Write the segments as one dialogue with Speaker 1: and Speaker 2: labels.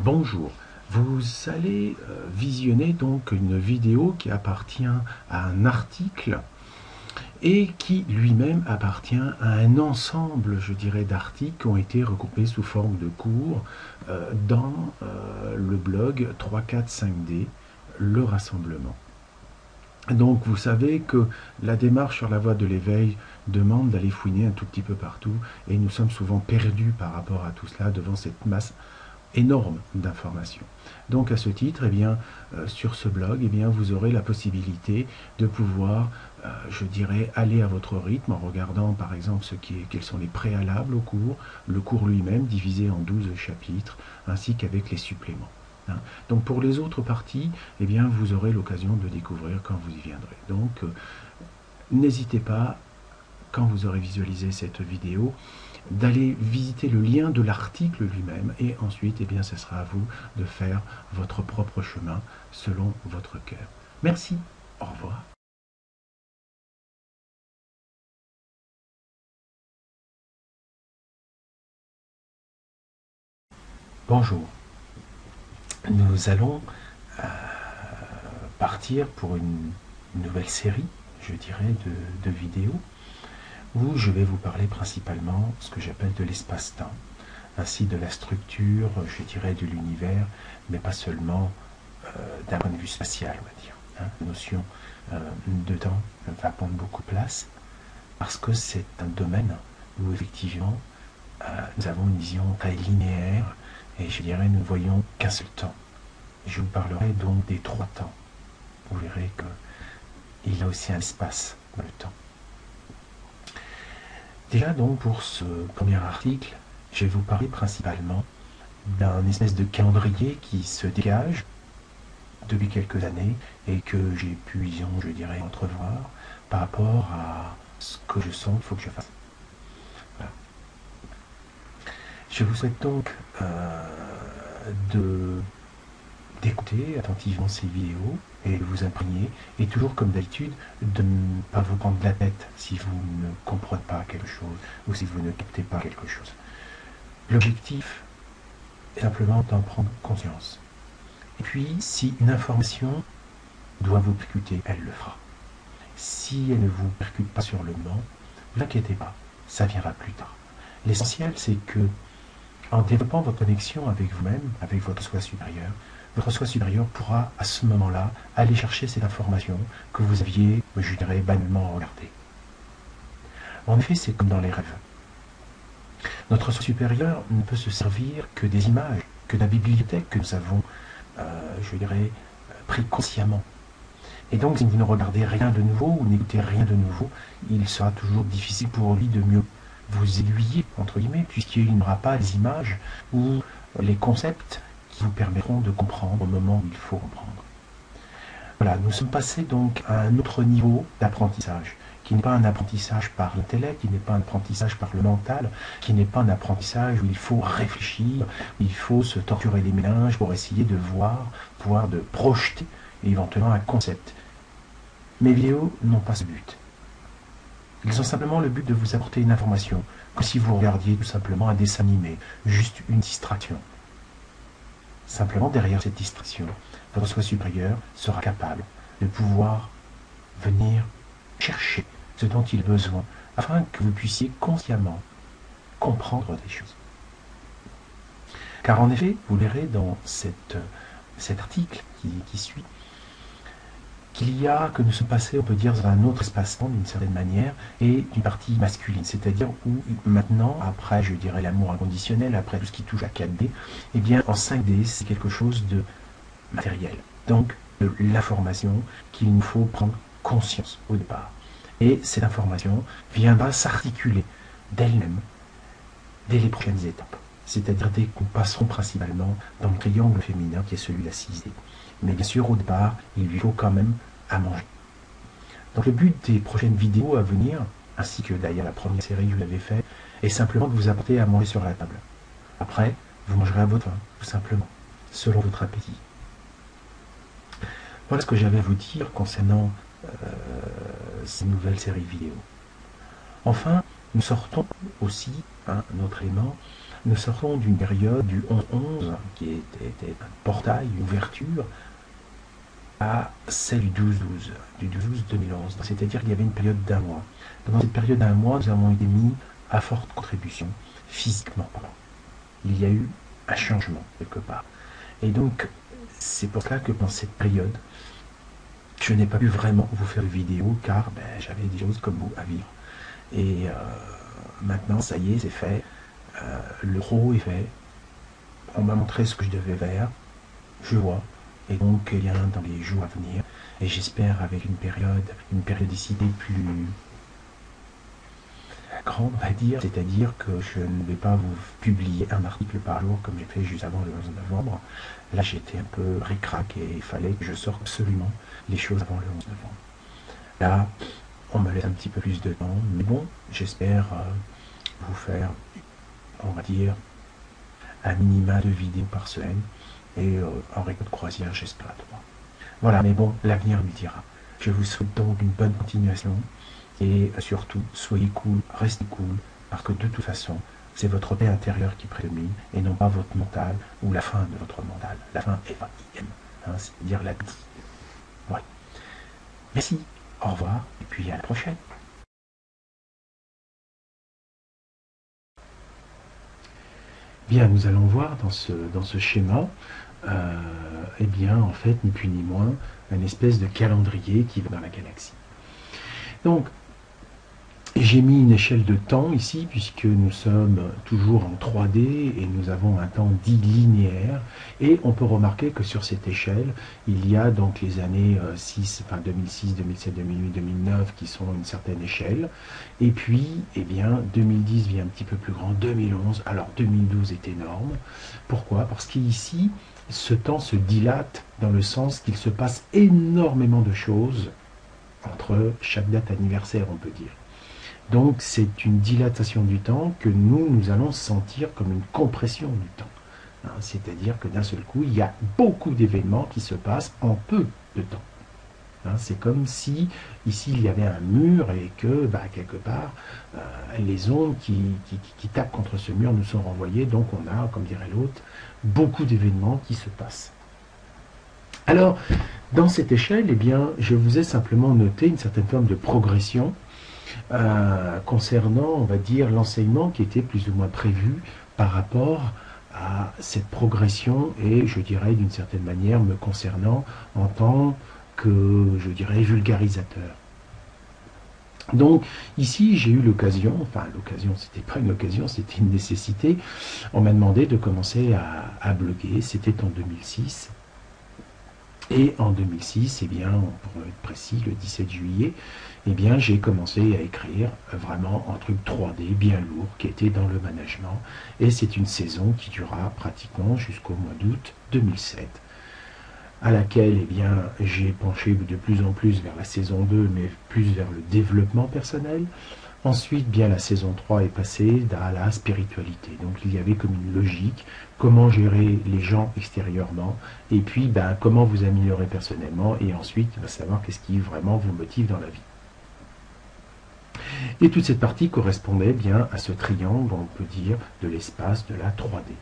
Speaker 1: Bonjour, vous allez visionner donc une vidéo qui appartient à un article et qui lui-même appartient à un ensemble, je dirais, d'articles qui ont été regroupés sous forme de cours dans le blog 345D, le rassemblement. Donc vous savez que la démarche sur la voie de l'éveil demande d'aller fouiner un tout petit peu partout et nous sommes souvent perdus par rapport à tout cela devant cette masse énorme d'informations. Donc à ce titre, eh bien, sur ce blog, eh bien, vous aurez la possibilité de pouvoir, je dirais, aller à votre rythme en regardant par exemple quels sont les préalables au cours, le cours lui-même divisé en 12 chapitres, ainsi qu'avec les suppléments. Donc pour les autres parties, eh bien, vous aurez l'occasion de découvrir quand vous y viendrez. Donc n'hésitez pas, quand vous aurez visualisé cette vidéo, d'aller visiter le lien de l'article lui-même et ensuite, eh bien, ce sera à vous de faire votre propre chemin selon votre cœur. Merci, au revoir. Bonjour, nous allons partir pour une nouvelle série, je dirais, de vidéos où je vais vous parler principalement de ce que j'appelle de l'espace-temps, ainsi de la structure, je dirais, de l'univers, mais pas seulement d'un point de vue spatial, on va dire. La notion de temps va prendre beaucoup de place, parce que c'est un domaine où effectivement nous avons une vision très linéaire, et je dirais nous ne voyons qu'un seul temps. Je vous parlerai donc des 3 temps. Vous verrez qu'il y a aussi un espace dans le temps. Déjà donc pour ce premier article, je vais vous parler principalement d'un espèce de calendrier qui se dégage depuis quelques années et que j'ai pu, disons, je dirais, entrevoir par rapport à ce que je sens qu'il faut que je fasse. Voilà. Je vous souhaite donc d'écouter attentivement ces vidéos et de vous imprégner, et toujours comme d'habitude, de ne pas vous prendre la tête si vous ne comprenez pas quelque chose ou si vous ne captez pas quelque chose. L'objectif est simplement d'en prendre conscience. Et puis, si une information doit vous percuter, elle le fera. Si elle ne vous percute pas sur le moment, ne vous inquiétez pas, ça viendra plus tard. L'essentiel, c'est que, en développant votre connexion avec vous-même, avec votre soi supérieur pourra, à ce moment-là, aller chercher cette information que vous aviez, je dirais, banalement regardée. En effet, c'est comme dans les rêves. Notre soi supérieur ne peut se servir que des images, que de la bibliothèque que nous avons, je dirais, pris consciemment. Et donc, si vous ne regardez rien de nouveau ou n'écoutez rien de nouveau, il sera toujours difficile pour lui de mieux vous aiguiller, entre guillemets, puisqu'il n'aura pas les images ou les concepts qui vous permettront de comprendre au moment où il faut comprendre. Voilà, nous sommes passés donc à un autre niveau d'apprentissage, qui n'est pas un apprentissage par l'intellect, qui n'est pas un apprentissage par le mental, qui n'est pas un apprentissage où il faut réfléchir, où il faut se torturer les méninges pour essayer de voir, pouvoir de projeter éventuellement un concept. Mes vidéos n'ont pas ce but. Ils ont simplement le but de vous apporter une information, comme si vous regardiez tout simplement un dessin animé, juste une distraction. Simplement, derrière cette distraction, votre soi supérieur sera capable de pouvoir venir chercher ce dont il a besoin, afin que vous puissiez consciemment comprendre des choses. Car en effet, vous verrez dans cet article qui suit, que nous sommes passés, on peut dire, dans un autre espace-temps d'une certaine manière, et d'une partie masculine, c'est-à-dire où maintenant, après, je dirais, l'amour inconditionnel, après tout ce qui touche à 4D, eh bien, en 5D, c'est quelque chose de matériel. Donc, de l'information qu'il nous faut prendre conscience au départ. Et cette information viendra s'articuler d'elle-même dès les prochaines étapes. C'est-à-dire dès qu'on passeront principalement dans le triangle féminin qui est celui de la 6D. Mais bien sûr, au départ, il lui faut quand même à manger. Donc le but des prochaines vidéos à venir, ainsi que d'ailleurs la première série que je l'avais fait, est simplement de vous apporter à manger sur la table. Après, vous mangerez à votre faim, tout simplement, selon votre appétit. Voilà ce que j'avais à vous dire concernant ces nouvelles séries vidéo. Enfin, Nous sortons aussi, un autre élément, nous sortons d'une période du 11-11, qui était un portail, une ouverture, à celle du 12-12, du 12-12-2011. C'est-à-dire qu'il y avait une période d'un mois. Pendant cette période d'un mois, nous avons été mis à forte contribution, physiquement parlant. Il y a eu un changement, quelque part. Et donc, c'est pour cela que pendant cette période, je n'ai pas pu vraiment vous faire de vidéo, car j'avais des choses comme vous à vivre. Et maintenant, ça y est, c'est fait. Le gros est fait. On m'a montré ce que je devais faire. Je vois. Et donc, il y a dans les jours à venir. Et j'espère avec une périodicité plus grande, on va dire. C'est-à-dire que je ne vais pas vous publier un article par jour comme j'ai fait juste avant le 11 novembre. Là, j'étais un peu ric-rac et il fallait que je sorte absolument les choses avant le 11 novembre. Là, on me laisse un petit peu plus de temps. Mais bon, j'espère vous faire, on va dire, un minima de vidéos par semaine. Et en récolte croisière, j'espère à 3. Voilà, mais bon, l'avenir lui dira. Je vous souhaite donc une bonne continuation. Et surtout, soyez cool, restez cool, parce que de toute façon, c'est votre paix intérieure qui prédomine, et non pas votre mental, ou la fin de votre mental. La fin est IM, c'est-à-dire la vie. Ouais. Merci, au revoir, et puis à la prochaine. Bien, nous allons voir dans ce schéma, eh bien, en fait, ni plus ni moins, une espèce de calendrier qui va dans la galaxie. Donc, j'ai mis une échelle de temps ici, puisque nous sommes toujours en 3D et nous avons un temps dit linéaire. Et on peut remarquer que sur cette échelle, il y a donc les années 2006, 2007, 2008, 2009 qui sont une certaine échelle. Et puis, eh bien, 2010 vient un petit peu plus grand, 2011. Alors, 2012 est énorme. Pourquoi? Parce qu'ici, ce temps se dilate dans le sens qu'il se passe énormément de choses entre chaque date anniversaire, on peut dire. Donc c'est une dilatation du temps que nous allons sentir comme une compression du temps. C'est-à-dire que d'un seul coup, il y a beaucoup d'événements qui se passent en peu de temps. C'est comme si ici il y avait un mur et que quelque part les ondes qui tapent contre ce mur nous sont renvoyées. Donc on a, comme dirait l'autre, beaucoup d'événements qui se passent. Alors, dans cette échelle, eh bien, je vous ai simplement noté une certaine forme de progression concernant, on va dire, l'enseignement qui était plus ou moins prévu par rapport à cette progression et, je dirais, d'une certaine manière, me concernant en tant que, je dirais, vulgarisateur. Donc, ici, j'ai eu l'occasion, enfin, l'occasion, c'était pas une occasion, c'était une nécessité. On m'a demandé de commencer à bloguer, c'était en 2006. Et en 2006, eh bien, pour être précis, le 17 juillet, eh bien, j'ai commencé à écrire vraiment un truc 3D bien lourd qui était dans le management. Et c'est une saison qui durera pratiquement jusqu'au mois d'août 2007, à laquelle eh bien, j'ai penché de plus en plus vers la saison 2, mais plus vers le développement personnel. Ensuite, bien, la saison 3 est passée à la spiritualité. Donc, il y avait comme une logique, comment gérer les gens extérieurement, et puis, comment vous améliorer personnellement, et ensuite, savoir qu'est-ce qui vraiment vous motive dans la vie. Et toute cette partie correspondait bien à ce triangle, on peut dire, de l'espace de la 3D.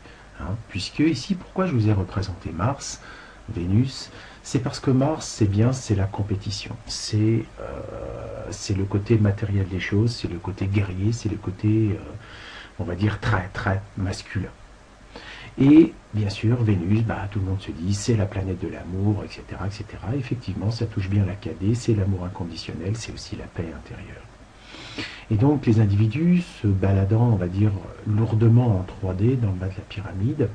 Speaker 1: Puisque ici, pourquoi je vous ai représenté Mars, Vénus, c'est parce que Mars, c'est la compétition, c'est le côté matériel des choses, c'est le côté guerrier, c'est le côté, on va dire, très, très masculin. Et bien sûr, Vénus, tout le monde se dit, c'est la planète de l'amour, etc., etc. Effectivement, ça touche bien la KD, c'est l'amour inconditionnel, c'est aussi la paix intérieure. Et donc, les individus se baladant, on va dire, lourdement en 3D dans le bas de la pyramide,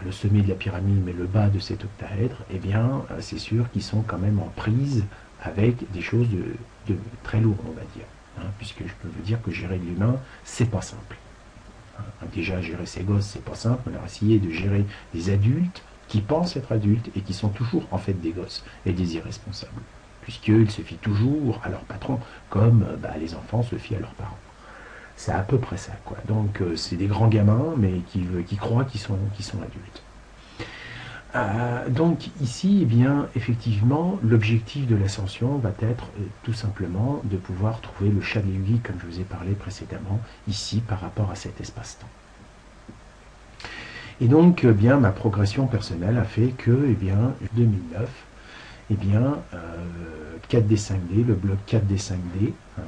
Speaker 1: le sommet de la pyramide, mais le bas de cet octaèdre, eh bien, c'est sûr qu'ils sont quand même en prise avec des choses de très lourdes, on va dire. Puisque je peux vous dire que gérer l'humain, c'est pas simple. Déjà, gérer ses gosses, c'est pas simple. On a essayé de gérer des adultes qui pensent être adultes et qui sont toujours en fait des gosses et des irresponsables. Puisqu'ils se fient toujours à leur patron, comme les enfants se fient à leurs parents. C'est à peu près ça, quoi. Donc, c'est des grands gamins, mais qui croient qu'ils sont adultes. Donc ici, eh bien, effectivement, l'objectif de l'ascension va être tout simplement de pouvoir trouver le Shakti Yogi, comme je vous ai parlé précédemment, ici par rapport à cet espace-temps. Et donc, eh bien, ma progression personnelle a fait que, eh bien, 2009, eh bien, 4D5D, le bloc 4D5D, hein,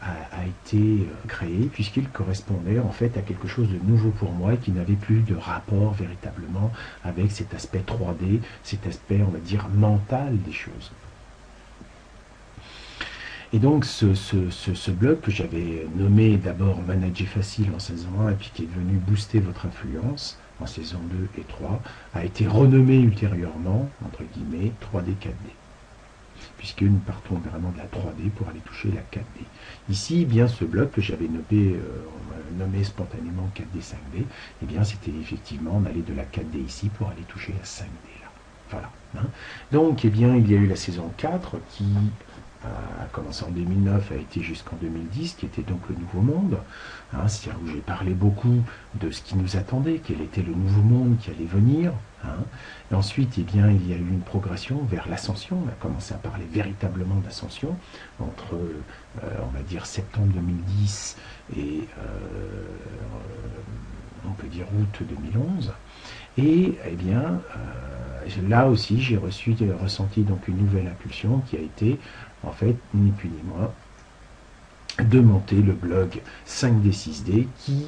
Speaker 1: a été créé puisqu'il correspondait en fait à quelque chose de nouveau pour moi et qui n'avait plus de rapport véritablement avec cet aspect 3D, cet aspect, on va dire, mental des choses. Et donc ce bloc que j'avais nommé d'abord Manager Facile en saison 1 et puis qui est devenu Booster votre influence en saison 2 et 3, a été renommé ultérieurement, entre guillemets, 3D 4D. Puisque nous partons vraiment de la 3D pour aller toucher la 4D. Ici, bien ce bloc que j'avais nommé spontanément 4D, 5D, eh bien c'était effectivement, on allait de la 4D ici pour aller toucher la 5D là. Voilà. Hein. Donc, eh bien, il y a eu la saison 4 qui a commencé en 2009, a été jusqu'en 2010, qui était donc le Nouveau Monde, hein, c'est-à-dire où j'ai parlé beaucoup de ce qui nous attendait, quel était le Nouveau Monde qui allait venir. Hein. Et ensuite, eh bien, il y a eu une progression vers l'ascension, on a commencé à parler véritablement d'ascension, entre, on va dire, septembre 2010 et, on peut dire, août 2011. Et, eh bien, là aussi, j'ai ressenti donc une nouvelle impulsion qui a été, en fait, ni plus ni moins, de monter le blog 5D 6D qui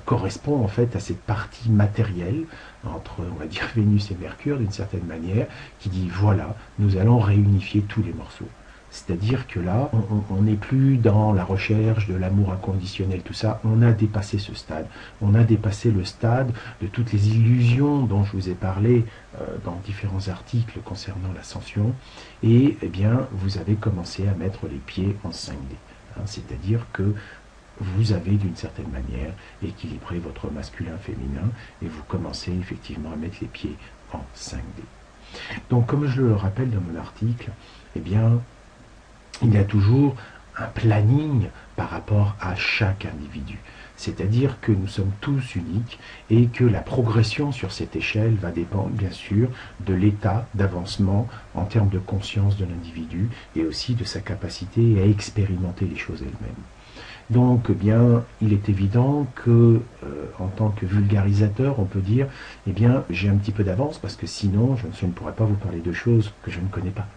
Speaker 1: correspond en fait à cette partie matérielle entre, on va dire, Vénus et Mercure d'une certaine manière, qui dit voilà, nous allons réunifier tous les morceaux. C'est-à-dire que là, on n'est plus dans la recherche de l'amour inconditionnel, tout ça. On a dépassé ce stade. On a dépassé le stade de toutes les illusions dont je vous ai parlé dans différents articles concernant l'ascension. Et eh bien, vous avez commencé à mettre les pieds en 5D. Hein, c'est-à-dire que vous avez d'une certaine manière équilibré votre masculin-féminin et vous commencez effectivement à mettre les pieds en 5D. Donc, comme je le rappelle dans mon article, eh bien, il y a toujours un planning par rapport à chaque individu. C'est-à-dire que nous sommes tous uniques et que la progression sur cette échelle va dépendre bien sûr de l'état d'avancement en termes de conscience de l'individu et aussi de sa capacité à expérimenter les choses elles-mêmes. Donc, eh bien, il est évident que, en tant que vulgarisateur, on peut dire, eh bien, j'ai un petit peu d'avance parce que sinon, je ne pourrais pas vous parler de choses que je ne connais pas.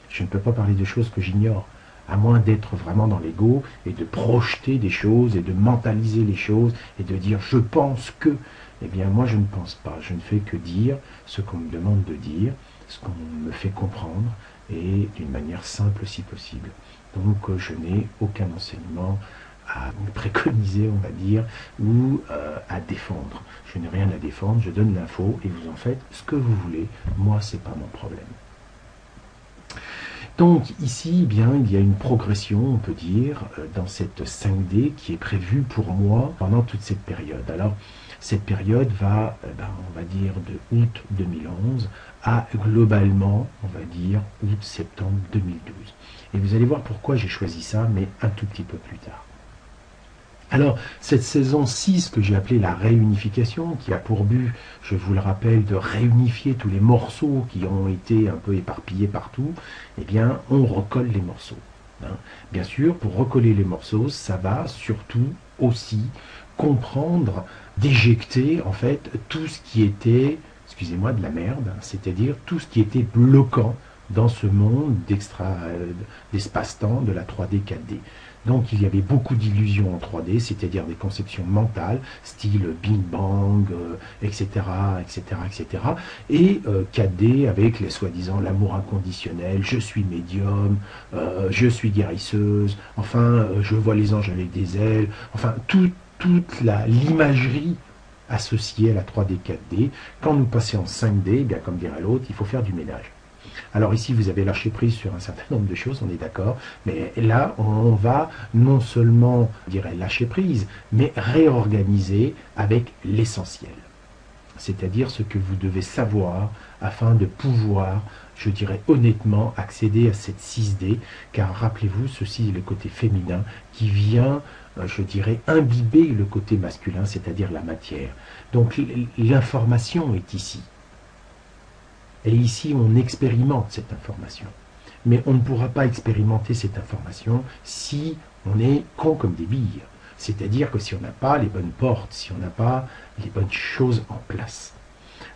Speaker 1: Je ne peux pas parler de choses que j'ignore, à moins d'être vraiment dans l'ego et de projeter des choses et de mentaliser les choses et de dire je pense que. Eh bien, moi, je ne pense pas. Je ne fais que dire ce qu'on me demande de dire, ce qu'on me fait comprendre et d'une manière simple si possible. Donc, je n'ai aucun enseignement à préconiser, on va dire, ou à défendre. Je n'ai rien à défendre, je donne l'info et vous en faites ce que vous voulez. Moi, ce n'est pas mon problème. Donc ici, eh bien, il y a une progression, on peut dire, dans cette 5D qui est prévue pour moi pendant toute cette période. Alors, cette période va, on va dire, de août 2011 à globalement, on va dire, août-septembre 2012. Et vous allez voir pourquoi j'ai choisi ça, mais un tout petit peu plus tard. Alors, cette saison 6 que j'ai appelée la réunification, qui a pour but, je vous le rappelle, de réunifier tous les morceaux qui ont été un peu éparpillés partout, eh bien, on recolle les morceaux. Hein. Bien sûr, pour recoller les morceaux, ça va surtout aussi comprendre, d'éjecter, en fait, tout ce qui était, excusez-moi, de la merde, c'est-à-dire tout ce qui était bloquant dans ce monde d'espace-temps de la 3D, 4D. Donc il y avait beaucoup d'illusions en 3D, c'est-à-dire des conceptions mentales, style Big Bang, etc., etc., etc. Et 4D avec les soi-disant l'amour inconditionnel, je suis médium, je suis guérisseuse, enfin je vois les anges avec des ailes, enfin toute l'imagerie associée à la 3D, 4D. Quand nous passons en 5D, eh bien, comme dirait l'autre, il faut faire du ménage. Alors ici, vous avez lâché prise sur un certain nombre de choses, on est d'accord, mais là, on va non seulement, je dirais, lâcher prise, mais réorganiser avec l'essentiel. C'est-à-dire ce que vous devez savoir afin de pouvoir, je dirais honnêtement, accéder à cette 6D, car rappelez-vous, ceci est le côté féminin qui vient, je dirais, imbiber le côté masculin, c'est-à-dire la matière. Donc l'information est ici. Et ici, on expérimente cette information. Mais on ne pourra pas expérimenter cette information si on est con comme des billes. C'est-à-dire que si on n'a pas les bonnes portes, si on n'a pas les bonnes choses en place.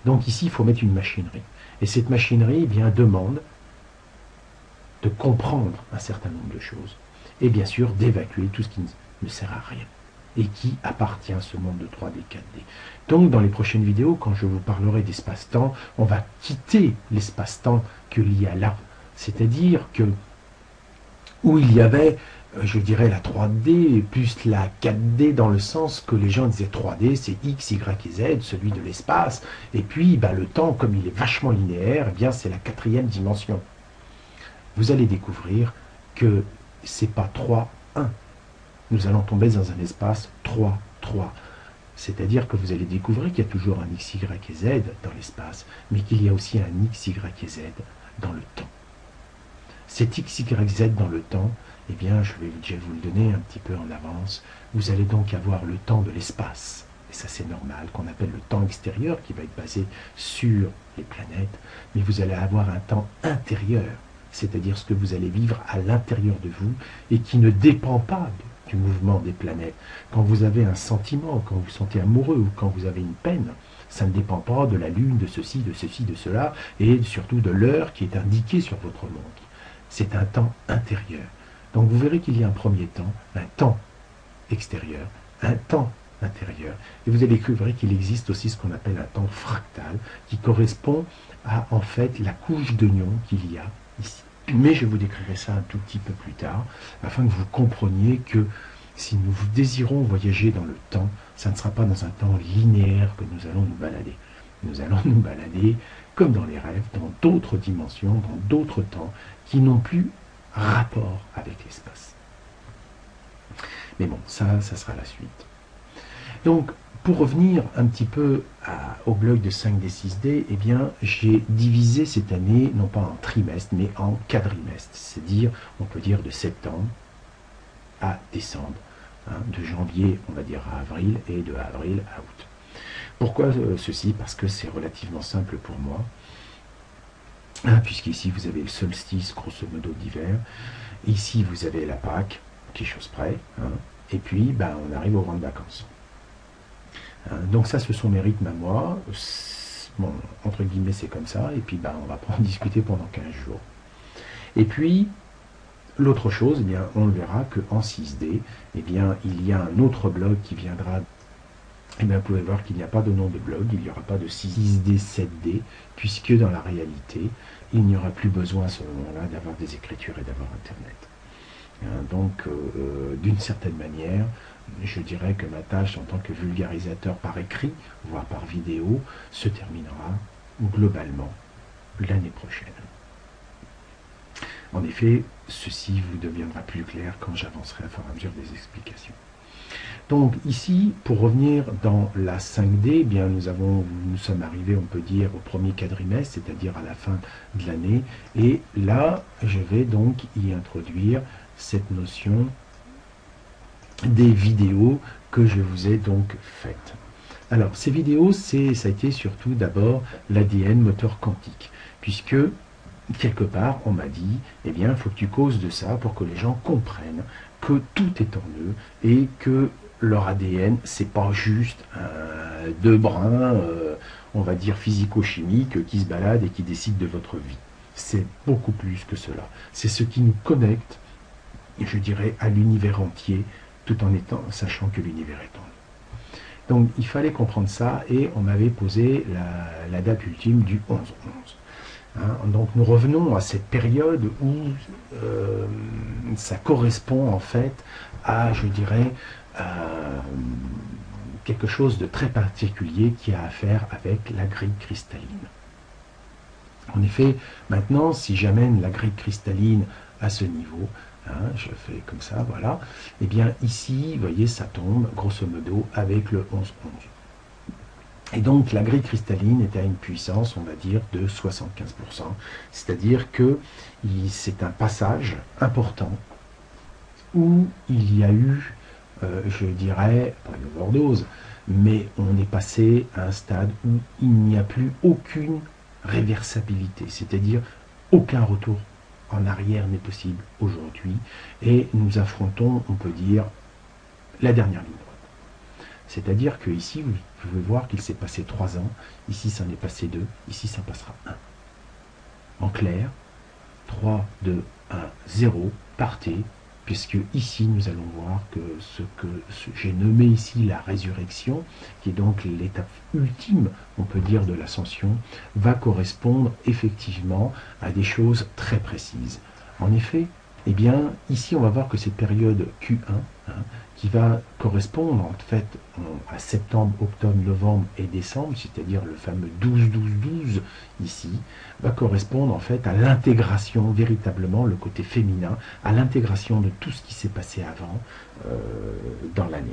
Speaker 1: Donc ici, il faut mettre une machinerie. Et cette machinerie, eh bien, demande de comprendre un certain nombre de choses. Et bien sûr, d'évacuer tout ce qui ne sert à rien. Et qui appartient à ce monde de 3D, 4D. Donc, dans les prochaines vidéos, quand je vous parlerai d'espace-temps, on va quitter l'espace-temps qu'il y a là. C'est-à-dire que, où il y avait, je dirais, la 3D, plus la 4D, dans le sens que les gens disaient 3D, c'est X, Y et Z, celui de l'espace. Et puis, le temps, comme il est vachement linéaire, eh bien, c'est la 4e dimension. Vous allez découvrir que c'est pas 3, 1. Nous allons tomber dans un espace 3, 3. C'est-à-dire que vous allez découvrir qu'il y a toujours un X, Y et Z dans l'espace, mais qu'il y a aussi un X, Y et Z dans le temps. Cet X, Y, Z dans le temps, eh bien, je vais déjà vous le donner un petit peu en avance. Vous allez donc avoir le temps de l'espace, et ça c'est normal, qu'on appelle le temps extérieur, qui va être basé sur les planètes, mais vous allez avoir un temps intérieur, c'est-à-dire ce que vous allez vivre à l'intérieur de vous, et qui ne dépend pas du mouvement des planètes. Quand vous avez un sentiment, quand vous vous sentez amoureux, ou quand vous avez une peine, ça ne dépend pas de la lune, de ceci, de cela, et surtout de l'heure qui est indiquée sur votre montre. C'est un temps intérieur. Donc vous verrez qu'il y a un premier temps, un temps extérieur, un temps intérieur. Et vous allez découvrir qu'il existe aussi ce qu'on appelle un temps fractal, qui correspond à, en fait, la couche d'oignon qu'il y a ici. Mais je vous décrirai ça un tout petit peu plus tard, afin que vous compreniez que si nous désirons voyager dans le temps, ça ne sera pas dans un temps linéaire que nous allons nous balader. Nous allons nous balader, comme dans les rêves, dans d'autres dimensions, dans d'autres temps, qui n'ont plus rapport avec l'espace. Mais bon, ça sera la suite. Donc, pour revenir un petit peu au bloc de 5D, 6D, eh bien, j'ai divisé cette année, non pas en trimestre, mais en quadrimestre. C'est-à-dire, on peut dire de septembre à décembre, de janvier, on va dire, à avril, et de avril à août. Pourquoi ceci? Parce que c'est relativement simple pour moi. Puisqu'ici, vous avez le solstice, grosso modo, d'hiver. Ici, vous avez la Pâques, quelque chose près. Et puis, on arrive aux grandes vacances. Donc ça, ce sont mes rythmes à moi. Bon, entre guillemets, c'est comme ça. Et puis, on va pas en discuter pendant 15 jours. Et puis, l'autre chose, eh bien, on le verra qu'en 6D, eh bien, il y a un autre bloc qui viendra. Eh bien, vous pouvez voir qu'il n'y a pas de nom de blog, il n'y aura pas de 6D, 7D, puisque dans la réalité, il n'y aura plus besoin à ce moment-là d'avoir des écritures et d'avoir Internet. Donc, d'une certaine manière, je dirais que ma tâche en tant que vulgarisateur par écrit, voire par vidéo, se terminera globalement l'année prochaine. En effet, ceci vous deviendra plus clair quand j'avancerai à fur et à mesure des explications. Donc ici, pour revenir dans la 5D, eh bien nous sommes arrivés, on peut dire, au premier quadrimestre, c'est-à-dire à la fin de l'année. Et là, je vais donc y introduire cette notion des vidéos que je vous ai donc faites. Alors, ces vidéos, ça a été surtout d'abord l'ADN moteur quantique, puisque quelque part, on m'a dit, eh bien, il faut que tu causes de ça pour que les gens comprennent que tout est en eux et que leur ADN, c'est pas juste deux brins, on va dire physico-chimiques, qui se baladent et qui décident de votre vie. C'est beaucoup plus que cela. C'est ce qui nous connecte, je dirais, à l'univers entier, tout en sachant que l'univers est en nous. Donc, il fallait comprendre ça, et on m'avait posé la date ultime du 11-11. Donc nous revenons à cette période où ça correspond en fait à, je dirais, quelque chose de très particulier qui a à faire avec la grille cristalline. En effet, maintenant, si j'amène la grille cristalline à ce niveau, je fais comme ça, voilà, et bien ici, vous voyez, ça tombe grosso modo avec le 11-11. Et donc la grille cristalline est à une puissance, on va dire, de 75%. C'est-à-dire que c'est un passage important où il y a eu, je dirais, pas une overdose, mais on est passé à un stade où il n'y a plus aucune réversibilité, c'est-à-dire aucun retour en arrière n'est possible aujourd'hui, et nous affrontons, on peut dire, la dernière ligne droite. C'est-à-dire que ici, vous pouvez voir qu'il s'est passé 3 ans, ici ça en est passé 2, ici ça passera 1. En clair, 3, 2, 1, 0, partez, puisque ici nous allons voir que j'ai nommé ici la résurrection, qui est donc l'étape ultime, on peut dire, de l'ascension, va correspondre effectivement à des choses très précises. En effet, eh bien, ici on va voir que cette période Q1, qui va correspondre en fait à septembre, octobre, novembre et décembre, c'est-à-dire le fameux 12-12-12 ici, va correspondre en fait à l'intégration, véritablement le côté féminin, à l'intégration de tout ce qui s'est passé avant dans l'année.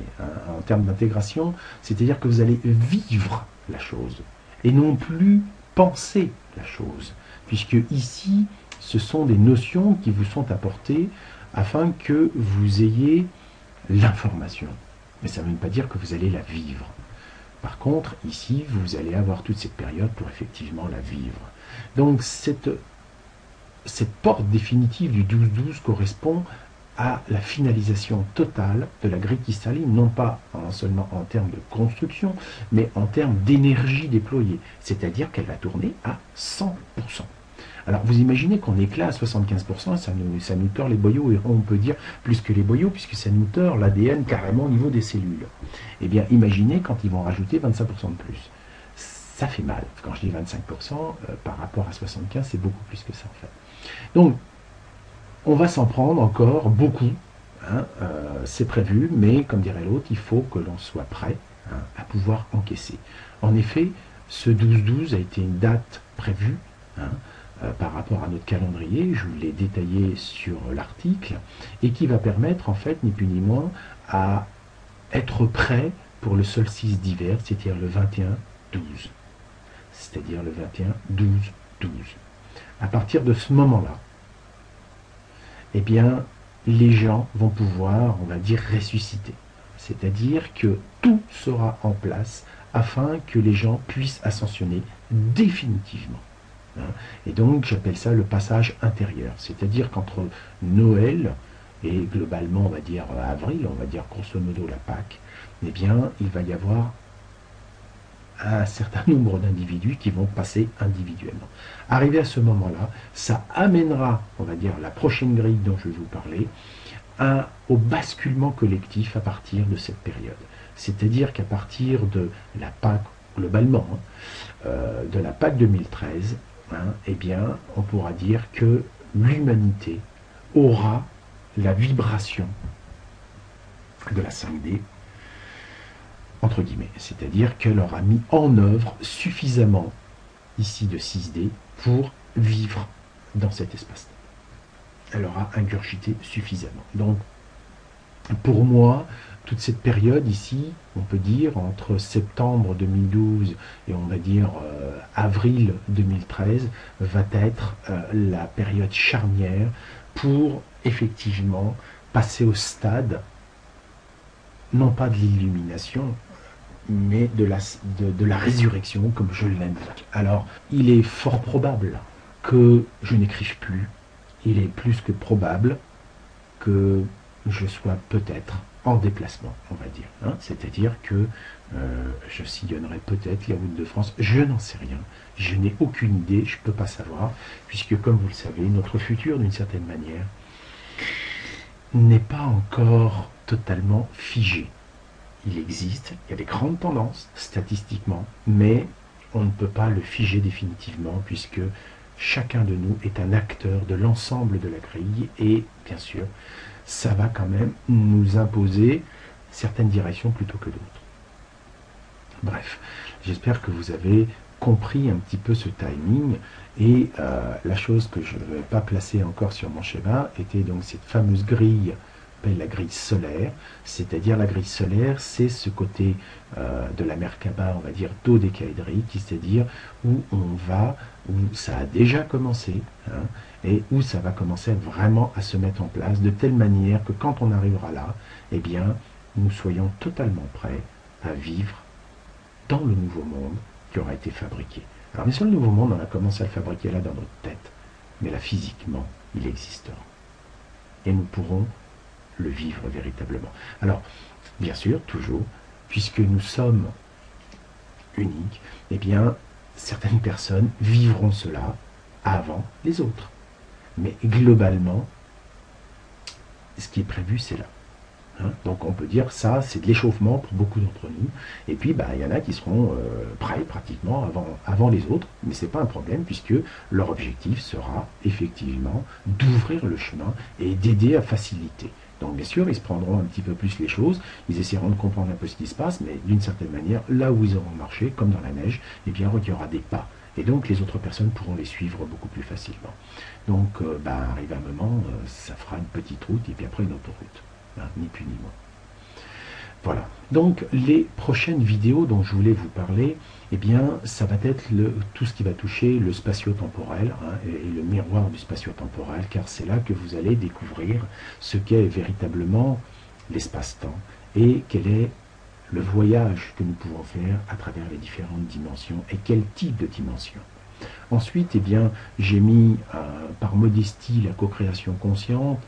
Speaker 1: En termes d'intégration, c'est-à-dire que vous allez vivre la chose et non plus penser la chose, puisque ici, ce sont des notions qui vous sont apportées afin que vous ayez l'information. Mais ça ne veut pas dire que vous allez la vivre. Par contre, ici, vous allez avoir toute cette période pour effectivement la vivre. Donc, cette porte définitive du 12-12 correspond à la finalisation totale de la grille cristalline, non pas seulement en termes de construction, mais en termes d'énergie déployée. C'est-à-dire qu'elle va tourner à 100%. Alors, vous imaginez qu'on est là à 75%, ça nous tord les boyaux, et on peut dire plus que les boyaux, puisque ça nous tord l'ADN carrément au niveau des cellules. Eh bien, imaginez quand ils vont rajouter 25% de plus. Ça fait mal. Quand je dis 25%, par rapport à 75%, c'est beaucoup plus que ça, en fait. Donc, on va s'en prendre encore beaucoup, c'est prévu, mais comme dirait l'autre, il faut que l'on soit prêt à pouvoir encaisser. En effet, ce 12-12 a été une date prévue, par rapport à notre calendrier, je vous l'ai détaillé sur l'article, et qui va permettre en fait, ni plus ni moins, à être prêt pour le solstice d'hiver, c'est-à-dire le 21-12. C'est-à-dire le 21-12-12. À partir de ce moment-là, eh bien, les gens vont pouvoir, on va dire, ressusciter. C'est-à-dire que tout sera en place afin que les gens puissent ascensionner définitivement. Et donc, j'appelle ça le passage intérieur. C'est-à-dire qu'entre Noël et globalement, on va dire avril, on va dire grosso modo la Pâque, eh bien, il va y avoir un certain nombre d'individus qui vont passer individuellement. Arrivé à ce moment-là, ça amènera, on va dire, la prochaine grille dont je vais vous parler, au basculement collectif à partir de cette période. C'est-à-dire qu'à partir de la Pâque, globalement, de la Pâque 2013, eh bien, on pourra dire que l'humanité aura la vibration de la 5D, entre guillemets, c'est-à-dire qu'elle aura mis en œuvre suffisamment, ici de 6D, pour vivre dans cet espace. Elle aura ingurgité suffisamment. Donc, pour moi, toute cette période ici, on peut dire, entre septembre 2012 et on va dire avril 2013, va être la période charnière pour effectivement passer au stade, non pas de l'illumination, mais de la résurrection, comme je l'indique. Alors, il est fort probable que je n'écrive plus. Il est plus que probable que je sois peut-être en déplacement, on va dire. C'est-à-dire que je sillonnerai peut-être les routes de France, je n'en sais rien, je n'ai aucune idée, je ne peux pas savoir, puisque comme vous le savez, notre futur, d'une certaine manière, n'est pas encore totalement figé. Il existe, il y a des grandes tendances, statistiquement, mais on ne peut pas le figer définitivement, puisque chacun de nous est un acteur de l'ensemble de la grille, et bien sûr, ça va quand même nous imposer certaines directions plutôt que d'autres. Bref, j'espère que vous avez compris un petit peu ce timing, et la chose que je ne vais pas placer encore sur mon schéma était donc cette fameuse grille, la grille solaire, c'est-à-dire la grille solaire, c'est ce côté de la Merkaba, on va dire dodécaédrique, c'est-à-dire où ça a déjà commencé, et où ça va commencer vraiment à se mettre en place, de telle manière que quand on arrivera là, eh bien, nous soyons totalement prêts à vivre dans le nouveau monde qui aura été fabriqué. Alors bien sûr, le nouveau monde, on a commencé à le fabriquer là dans notre tête, mais là physiquement, il existera. Et nous pourrons le vivre véritablement. Alors, bien sûr, toujours, puisque nous sommes uniques, eh bien, certaines personnes vivront cela avant les autres. Mais globalement, ce qui est prévu, c'est là. Hein, donc on peut dire ça, c'est de l'échauffement pour beaucoup d'entre nous. Et puis il y en a qui seront prêts pratiquement avant les autres, mais ce n'est pas un problème puisque leur objectif sera effectivement d'ouvrir le chemin et d'aider à faciliter. Donc bien sûr, ils se prendront un petit peu plus les choses, ils essaieront de comprendre un peu ce qui se passe, mais d'une certaine manière, là où ils auront marché, comme dans la neige, eh bien il y aura des pas. Et donc les autres personnes pourront les suivre beaucoup plus facilement. Donc arrive un moment, ça fera une petite route et puis après une autoroute. Ni plus ni moins. Voilà. Donc les prochaines vidéos dont je voulais vous parler, eh bien, ça va être tout ce qui va toucher le spatio-temporel et le miroir du spatio-temporel, car c'est là que vous allez découvrir ce qu'est véritablement l'espace-temps et quel est le voyage que nous pouvons faire à travers les différentes dimensions et quel type de dimension. Ensuite, eh bien, j'ai mis par modestie la co-création consciente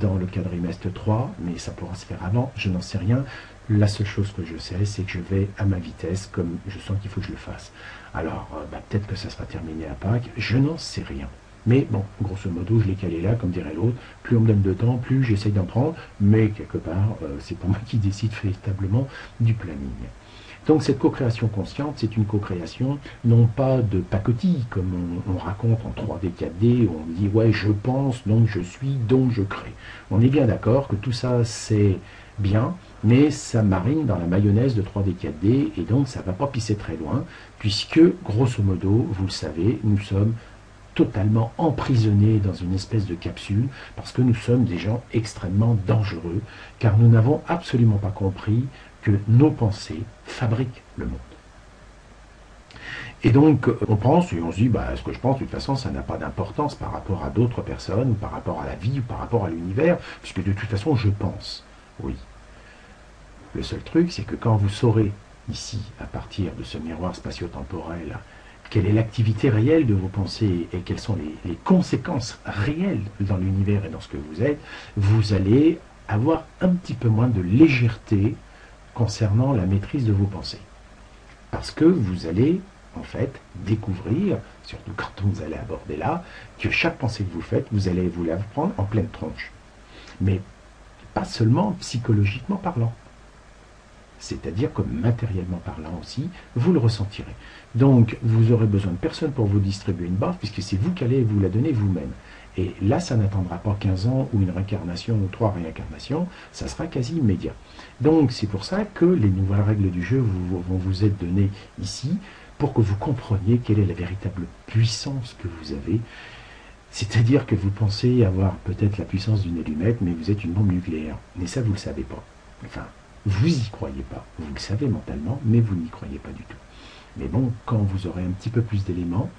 Speaker 1: dans le quadrimestre 3, mais ça pourra se faire avant, je n'en sais rien. La seule chose que je sais, c'est que je vais à ma vitesse, comme je sens qu'il faut que je le fasse. Alors, peut-être que ça sera terminé à Pâques, je n'en sais rien. Mais bon, grosso modo, je l'ai calé là, comme dirait l'autre. Plus on me donne de temps, plus j'essaye d'en prendre, mais quelque part, c'est pas moi qui décide véritablement du planning. Donc cette co-création consciente, c'est une co-création non pas de pacotille, comme on raconte en 3D, 4D, où on dit « ouais, je pense, donc je suis, donc je crée ». On est bien d'accord que tout ça, c'est bien, mais ça marine dans la mayonnaise de 3D, 4D, et donc ça ne va pas pisser très loin, puisque, grosso modo, vous le savez, nous sommes totalement emprisonnés dans une espèce de capsule, parce que nous sommes des gens extrêmement dangereux, car nous n'avons absolument pas compris que nos pensées fabriquent le monde. Et donc, on pense et on se dit, ce que je pense, de toute façon, ça n'a pas d'importance par rapport à d'autres personnes, ou par rapport à la vie, ou par rapport à l'univers, puisque de toute façon, je pense. Oui. Le seul truc, c'est que quand vous saurez, ici, à partir de ce miroir spatio-temporel, quelle est l'activité réelle de vos pensées et quelles sont les conséquences réelles dans l'univers et dans ce que vous êtes, vous allez avoir un petit peu moins de légèreté concernant la maîtrise de vos pensées. Parce que vous allez, en fait, découvrir, surtout quand vous allez aborder là, que chaque pensée que vous faites, vous allez vous la prendre en pleine tronche. Mais pas seulement psychologiquement parlant. C'est-à-dire que matériellement parlant aussi, vous le ressentirez. Donc, vous aurez besoin de personne pour vous distribuer une baffe, puisque c'est vous qui allez vous la donner vous-même. Et là, ça n'attendra pas 15 ans ou une réincarnation ou 3 réincarnations, ça sera quasi immédiat. Donc, c'est pour ça que les nouvelles règles du jeu vont vous être données ici, pour que vous compreniez quelle est la véritable puissance que vous avez. C'est-à-dire que vous pensez avoir peut-être la puissance d'une allumette, mais vous êtes une bombe nucléaire. Mais ça, vous ne le savez pas. Enfin, vous n'y croyez pas. Vous le savez mentalement, mais vous n'y croyez pas du tout. Mais bon, quand vous aurez un petit peu plus d'éléments,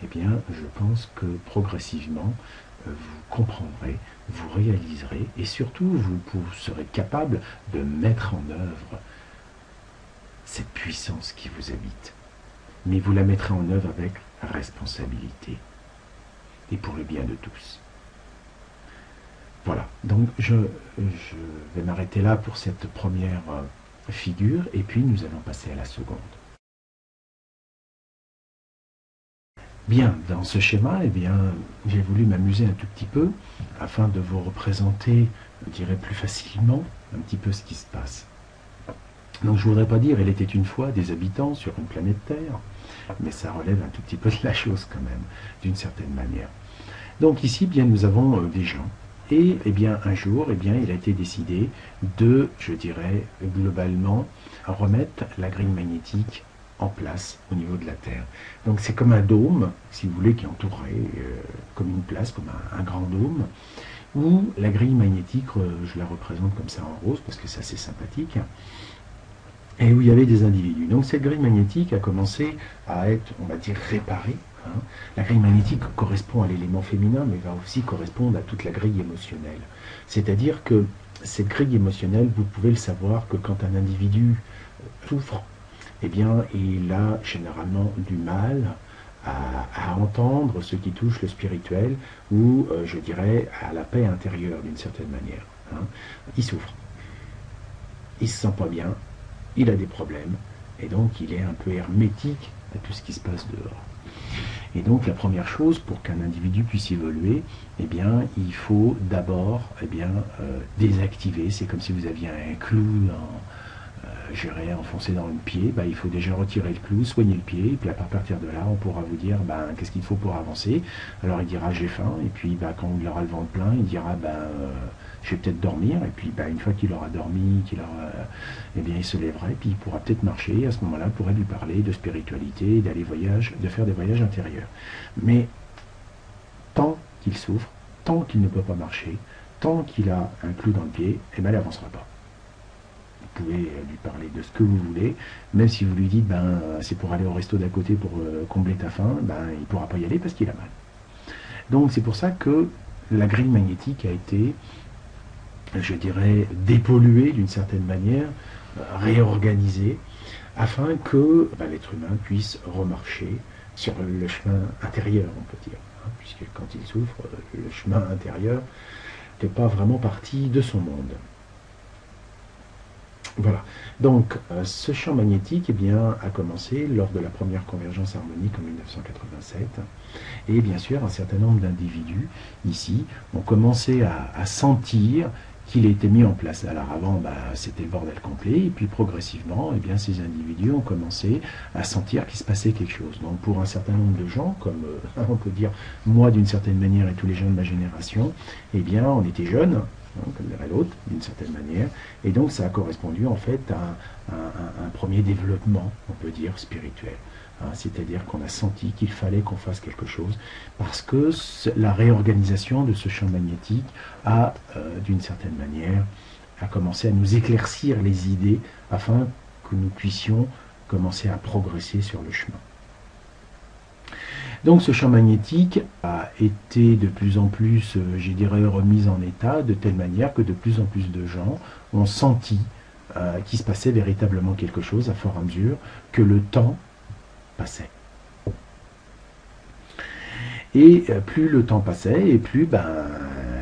Speaker 1: eh bien, je pense que progressivement, vous comprendrez, vous réaliserez, et surtout, vous serez capable de mettre en œuvre cette puissance qui vous habite. Mais vous la mettrez en œuvre avec responsabilité, et pour le bien de tous. Voilà, donc je vais m'arrêter là pour cette première figure, et puis nous allons passer à la seconde. Bien, dans ce schéma, eh bien, j'ai voulu m'amuser un tout petit peu, afin de vous représenter, je dirais plus facilement, un petit peu ce qui se passe. Donc je ne voudrais pas dire « il était une fois des habitants sur une planète Terre », mais ça relève un tout petit peu de la chose quand même, d'une certaine manière. Donc ici, bien, nous avons des gens. Et eh bien, un jour, eh bien, il a été décidé de, je dirais, globalement, remettre la grille magnétique en place au niveau de la Terre. Donc c'est comme un dôme, si vous voulez, qui est entouré comme une place, comme un grand dôme, où la grille magnétique, je la représente comme ça en rose, parce que c'est assez sympathique, et où il y avait des individus. Donc cette grille magnétique a commencé à être, on va dire, réparée. La grille magnétique correspond à l'élément féminin, mais va aussi correspondre à toute la grille émotionnelle. C'est-à-dire que cette grille émotionnelle, vous pouvez le savoir que quand un individu souffre, eh bien, il a généralement du mal à entendre ce qui touche le spirituel ou, je dirais, à la paix intérieure d'une certaine manière. Hein. Il souffre, il se sent pas bien, il a des problèmes, et donc il est un peu hermétique à tout ce qui se passe dehors. Et donc la première chose pour qu'un individu puisse évoluer, eh bien, il faut d'abord désactiver. C'est comme si vous aviez un clou enfoncé dans le pied. Il faut déjà retirer le clou, soigner le pied, et puis à partir de là, on pourra vous dire qu'est-ce qu'il faut pour avancer. Alors il dira j'ai faim, et puis quand il aura le ventre plein, il dira je vais peut-être dormir, et puis une fois qu'il aura dormi, il se lèvera, et puis il pourra peut-être marcher, à ce moment-là, on pourrait lui parler de spiritualité, de faire des voyages intérieurs. Mais tant qu'il souffre, tant qu'il ne peut pas marcher, tant qu'il a un clou dans le pied, il n'avancera pas. Vous pouvez lui parler de ce que vous voulez, même si vous lui dites c'est pour aller au resto d'à côté pour combler ta faim, il ne pourra pas y aller parce qu'il a mal. Donc c'est pour ça que la grille magnétique a été, je dirais, dépolluée d'une certaine manière, réorganisée, afin que l'être humain puisse remarcher sur le chemin intérieur, on peut dire, hein, puisque quand il souffre, le chemin intérieur n'est pas vraiment partie de son monde. Voilà. Donc, ce champ magnétique a commencé lors de la première convergence harmonique en 1987. Et bien sûr, un certain nombre d'individus, ici, ont commencé à sentir qu'il était mis en place. Alors avant, c'était le bordel complet, et puis progressivement, ces individus ont commencé à sentir qu'il se passait quelque chose. Donc pour un certain nombre de gens, comme on peut dire moi d'une certaine manière et tous les gens de ma génération, on était jeunes, comme dirait l'autre, d'une certaine manière, et donc ça a correspondu en fait à un premier développement, on peut dire, spirituel. C'est-à-dire qu'on a senti qu'il fallait qu'on fasse quelque chose, parce que la réorganisation de ce champ magnétique a, d'une certaine manière, a commencé à nous éclaircir les idées, afin que nous puissions commencer à progresser sur le chemin. Donc ce champ magnétique a été de plus en plus, je dirais, remis en état, de telle manière que de plus en plus de gens ont senti qu'il se passait véritablement quelque chose, à fur et à mesure que le temps passait. Et plus le temps passait, et plus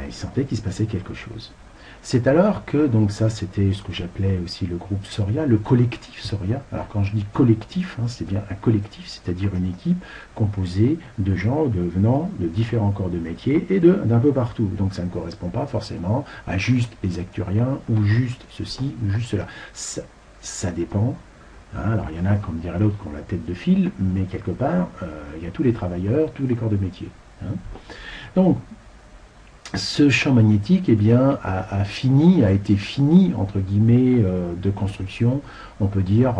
Speaker 1: ils sentaient qu'il se passait quelque chose. C'est alors que, donc ça c'était ce que j'appelais aussi le groupe Soria, le collectif Soria. Alors quand je dis collectif, c'est bien un collectif, c'est-à-dire une équipe composée de gens venant de différents corps de métier et d'un peu partout. Donc ça ne correspond pas forcément à juste les acturiens, ou juste ceci, ou juste cela. Ça dépend. Alors il y en a, comme dirait l'autre, qui ont la tête de fil, mais quelque part, il y a tous les travailleurs, tous les corps de métier. Donc, ce champ magnétique a été fini, entre guillemets, de construction, on peut dire,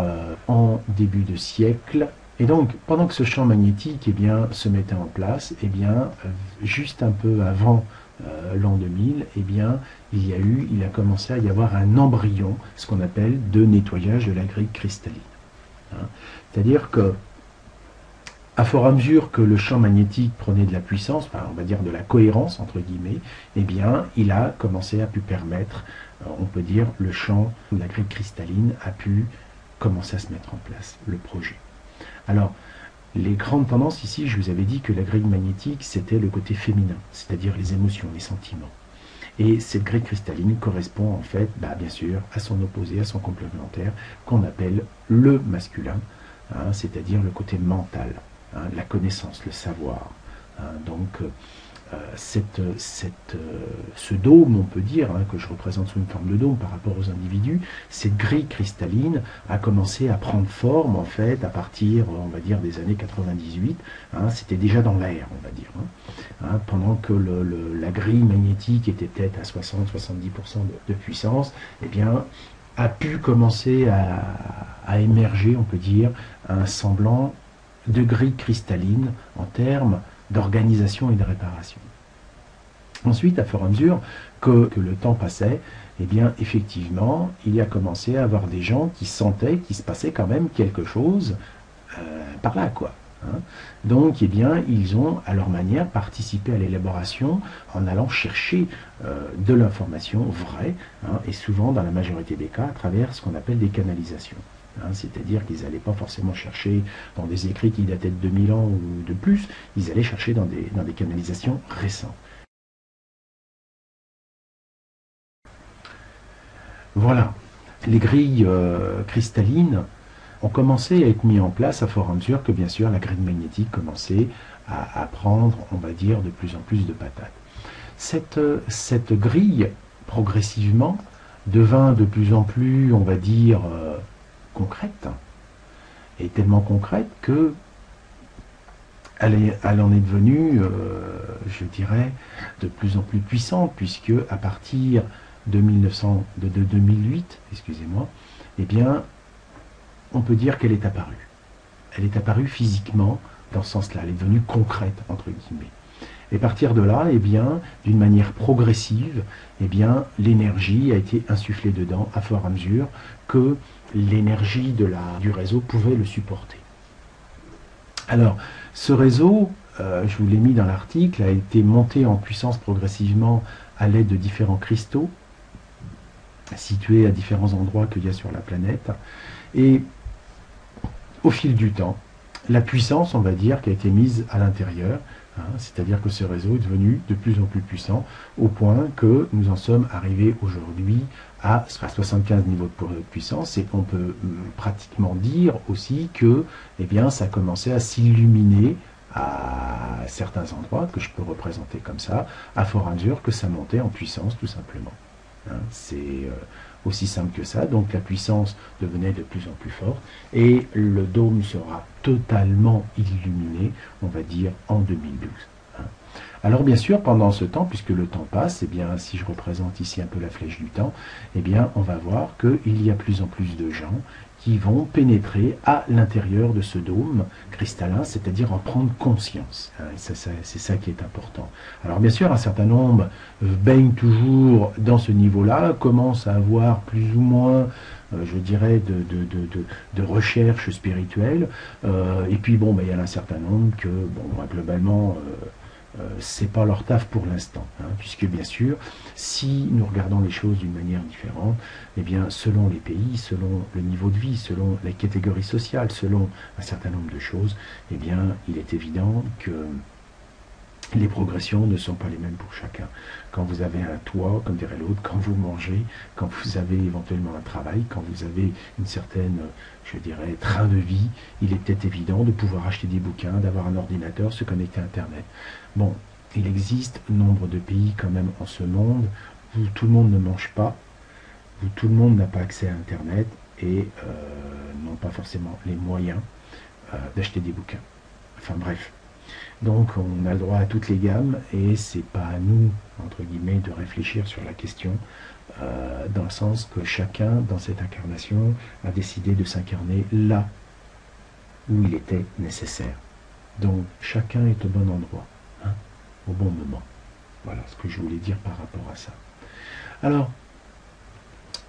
Speaker 1: en début de siècle. Et donc, pendant que ce champ magnétique se mettait en place, juste un peu avant l'an 2000, il a commencé à y avoir un embryon, ce qu'on appelle de nettoyage de la grille cristalline. C'est-à-dire que, à fur et à mesure que le champ magnétique prenait de la puissance, on va dire de la cohérence, entre guillemets, il a commencé à pu permettre, on peut dire, le champ de la grille cristalline a pu commencer à se mettre en place, le projet. Alors, les grandes tendances ici, je vous avais dit que la grille magnétique, c'était le côté féminin, c'est-à-dire les émotions, les sentiments. Et cette grille cristalline correspond en fait, bien sûr, à son opposé, à son complémentaire, qu'on appelle le masculin, c'est-à-dire le côté mental, la connaissance, le savoir. Donc, ce dôme, on peut dire, que je représente sous une forme de dôme par rapport aux individus, cette grille cristalline a commencé à prendre forme, en fait, à partir, on va dire, des années 98. C'était déjà dans l'air, on va dire. Pendant que la grille magnétique était peut-être à 60-70% de puissance, a pu commencer à émerger, on peut dire, un semblant de grille cristalline en termes d'organisation et de réparation. Ensuite, à fur et à mesure que le temps passait, effectivement, il y a commencé à avoir des gens qui sentaient qu'il se passait quand même quelque chose par là, quoi. Donc, ils ont, à leur manière, participé à l'élaboration en allant chercher de l'information vraie, et souvent, dans la majorité des cas, à travers ce qu'on appelle des canalisations. hein, c'est-à-dire qu'ils n'allaient pas forcément chercher dans des écrits qui dataient de 2000 ans ou de plus, ils allaient chercher dans des canalisations récentes. Voilà, les grilles cristallines ont commencé à être mis en place à fur et à mesure que, bien sûr, la grille magnétique commençait à prendre, on va dire, de plus en plus de patates. Cette grille, progressivement, devint de plus en plus, on va dire, concrète, et tellement concrète que elle en est devenue, je dirais, de plus en plus puissante, puisque à partir de 2008, excusez-moi, eh bien, on peut dire qu'elle est apparue. Elle est apparue physiquement dans ce sens-là. Elle est devenue concrète, entre guillemets. Et à partir de là, eh bien, d'une manière progressive, eh bien, l'énergie a été insufflée dedans à fur et à mesure que l'énergie du réseau pouvait le supporter. Alors, ce réseau, je vous l'ai mis dans l'article, a été monté en puissance progressivement à l'aide de différents cristaux situés à différents endroits qu'il y a sur la planète. Et au fil du temps, la puissance, on va dire, qui a été mise à l'intérieur, hein, c'est-à-dire que ce réseau est devenu de plus en plus puissant, au point que nous en sommes arrivés aujourd'hui à 75 niveaux de puissance, et on peut pratiquement dire aussi que eh bien, ça a commencé à s'illuminer à certains endroits, que je peux représenter comme ça, à fur et à mesure que ça montait en puissance, tout simplement. Hein, c'est aussi simple que ça. Donc la puissance devenait de plus en plus forte et le dôme sera totalement illuminé, on va dire, en 2012. Hein. Alors bien sûr, pendant ce temps, puisque le temps passe, eh bien, si je représente ici un peu la flèche du temps, eh bien, on va voir qu'il y a plus en plus de gens qui vont pénétrer à l'intérieur de ce dôme cristallin, c'est-à-dire en prendre conscience. C'est ça qui est important. Alors bien sûr, un certain nombre baignent toujours dans ce niveau-là, commencent à avoir plus ou moins, je dirais, de recherche spirituelle, et puis bon, il y en a un certain nombre que, bon, globalement, c'est pas leur taf pour l'instant, hein, puisque bien sûr, si nous regardons les choses d'une manière différente, eh bien, selon les pays, selon le niveau de vie, selon les catégories sociales, selon un certain nombre de choses, eh bien, il est évident que les progressions ne sont pas les mêmes pour chacun. Quand vous avez un toit, comme dirait l'autre, quand vous mangez, quand vous avez éventuellement un travail, quand vous avez une certaine, je dirais, train de vie, il est peut-être évident de pouvoir acheter des bouquins, d'avoir un ordinateur, se connecter à Internet. Bon, il existe nombre de pays quand même en ce monde où tout le monde ne mange pas, où tout le monde n'a pas accès à Internet et n'ont pas forcément les moyens d'acheter des bouquins. Enfin bref. Donc on a le droit à toutes les gammes et c'est pas à nous, entre guillemets, de réfléchir sur la question dans le sens que chacun, dans cette incarnation, a décidé de s'incarner là où il était nécessaire. Donc chacun est au bon endroit, hein, au bon moment. Voilà ce que je voulais dire par rapport à ça. Alors,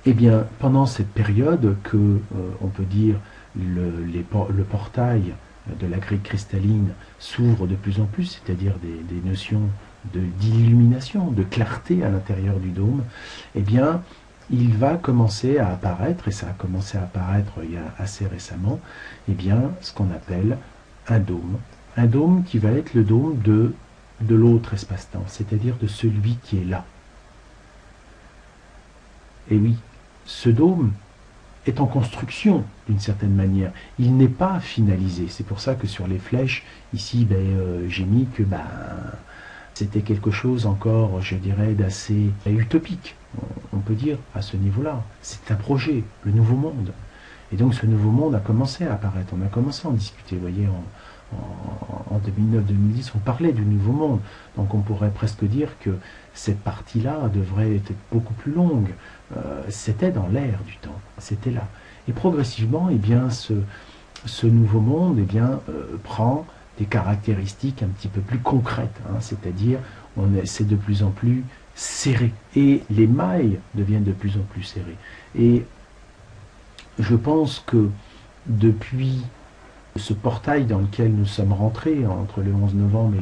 Speaker 1: eh bien, pendant cette période que, on peut dire, le portail de la grille cristalline s'ouvre de plus en plus, c'est-à-dire des notions d'illumination, de clarté à l'intérieur du dôme, eh bien, il va commencer à apparaître, et ça a commencé à apparaître il y a assez récemment, eh bien, ce qu'on appelle un dôme qui va être le dôme de l'autre espace-temps, c'est-à-dire de celui qui est là. Et oui, ce dôme est en construction d'une certaine manière. Il n'est pas finalisé. C'est pour ça que sur les flèches, ici, j'ai mis que c'était quelque chose encore, je dirais, d'assez utopique, on peut dire, à ce niveau-là. C'est un projet, le nouveau monde. Et donc ce nouveau monde a commencé à apparaître. On a commencé à en discuter, vous voyez, en 2009-2010, on parlait du nouveau monde. Donc on pourrait presque dire que cette partie-là devrait être beaucoup plus longue. C'était dans l'air du temps, c'était là. Et progressivement, eh bien, ce nouveau monde, eh bien, prend des caractéristiques un petit peu plus concrètes, hein, c'est-à-dire c'est de plus en plus serré et les mailles deviennent de plus en plus serrées. Et je pense que depuis ce portail dans lequel nous sommes rentrés entre le 11 novembre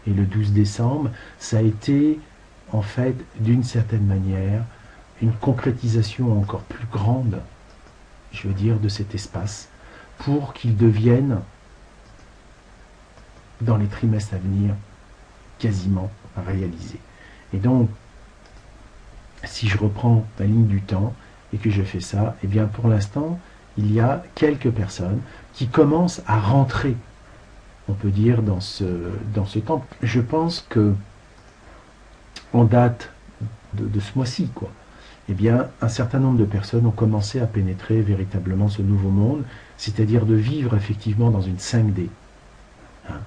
Speaker 1: et le 12 décembre, ça a été en fait d'une certaine manière une concrétisation encore plus grande je veux dire, de cet espace, pour qu'il devienne, dans les trimestres à venir, quasiment réalisé. Et donc, si je reprends ma ligne du temps et que je fais ça, eh bien pour l'instant, il y a quelques personnes qui commencent à rentrer, on peut dire, dans ce temps. Je pense que en date de ce mois-ci, quoi, eh bien, un certain nombre de personnes ont commencé à pénétrer véritablement ce nouveau monde, c'est-à-dire de vivre effectivement dans une 5D, hein,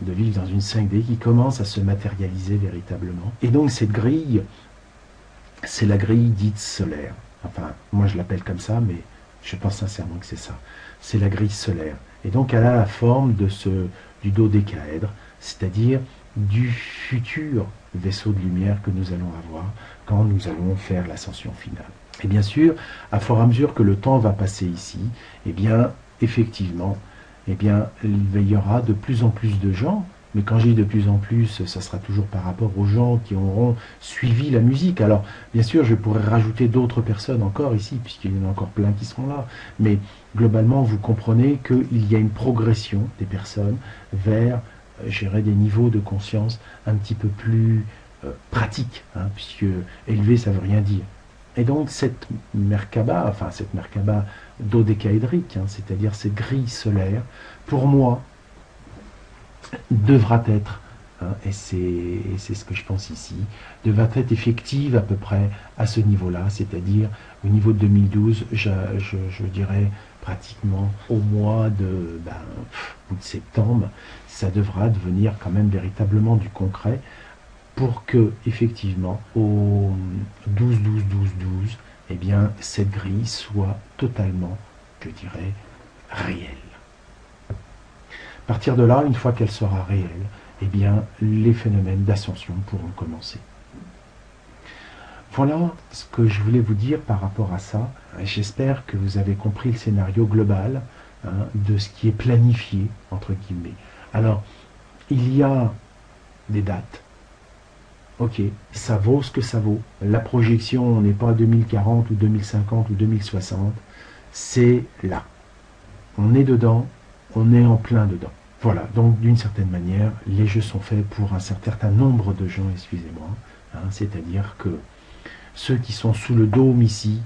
Speaker 1: de vivre dans une 5D qui commence à se matérialiser véritablement. Et donc cette grille, c'est la grille dite solaire. Enfin, moi je l'appelle comme ça, mais je pense sincèrement que c'est ça. C'est la grille solaire. Et donc elle a la forme du dodécaèdre, c'est-à-dire du futur vaisseau de lumière que nous allons avoir quand nous allons faire l'ascension finale. Et bien sûr, à fur et à mesure que le temps va passer ici, eh bien, effectivement, eh bien, il y aura de plus en plus de gens, mais quand je dis de plus en plus, ça sera toujours par rapport aux gens qui auront suivi la musique. Alors, bien sûr, je pourrais rajouter d'autres personnes encore ici, puisqu'il y en a encore plein qui seront là, mais globalement, vous comprenez qu'il y a une progression des personnes vers, je dirais, des niveaux de conscience un petit peu plus pratiques, hein, puisque élevé, ça ne veut rien dire. Et donc cette Merkaba dodécaédrique, hein, c'est-à-dire cette grille solaire, pour moi, devra être, hein, et c'est ce que je pense ici, devra être effective à peu près à ce niveau-là, c'est-à-dire au niveau de 2012, je dirais pratiquement au mois de septembre, ça devra devenir quand même véritablement du concret, pour que, effectivement, au 12-12-12-12, eh bien, cette grille soit totalement, je dirais, réelle. À partir de là, une fois qu'elle sera réelle, eh bien, les phénomènes d'ascension pourront commencer. Voilà ce que je voulais vous dire par rapport à ça. J'espère que vous avez compris le scénario global, hein, de ce qui est planifié, entre guillemets. Alors, il y a des dates. Ok, ça vaut ce que ça vaut. La projection, on n'est pas à 2040 ou 2050 ou 2060. C'est là. On est dedans, on est en plein dedans. Voilà, donc d'une certaine manière, les jeux sont faits pour un certain nombre de gens, excusez-moi. Hein, c'est-à-dire que ceux qui sont sous le dôme ici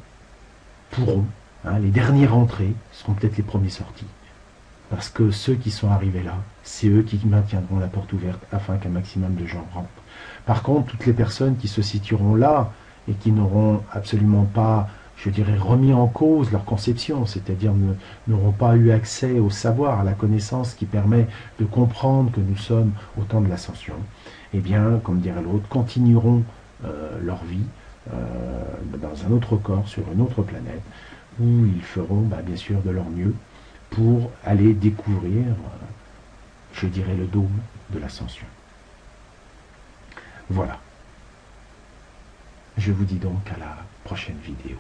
Speaker 1: pourront, hein, les derniers rentrés seront peut-être les premiers sortis. Parce que ceux qui sont arrivés là, c'est eux qui maintiendront la porte ouverte afin qu'un maximum de gens rentrent. Par contre, toutes les personnes qui se situeront là et qui n'auront absolument pas, je dirais, remis en cause leur conception, c'est-à-dire n'auront pas eu accès au savoir, à la connaissance qui permet de comprendre que nous sommes au temps de l'ascension, eh bien, comme dirait l'autre, continueront leur vie dans un autre corps, sur une autre planète, où ils feront bien sûr de leur mieux pour aller découvrir, je dirais, le dôme de l'ascension. Voilà. Je vous dis donc à la prochaine vidéo.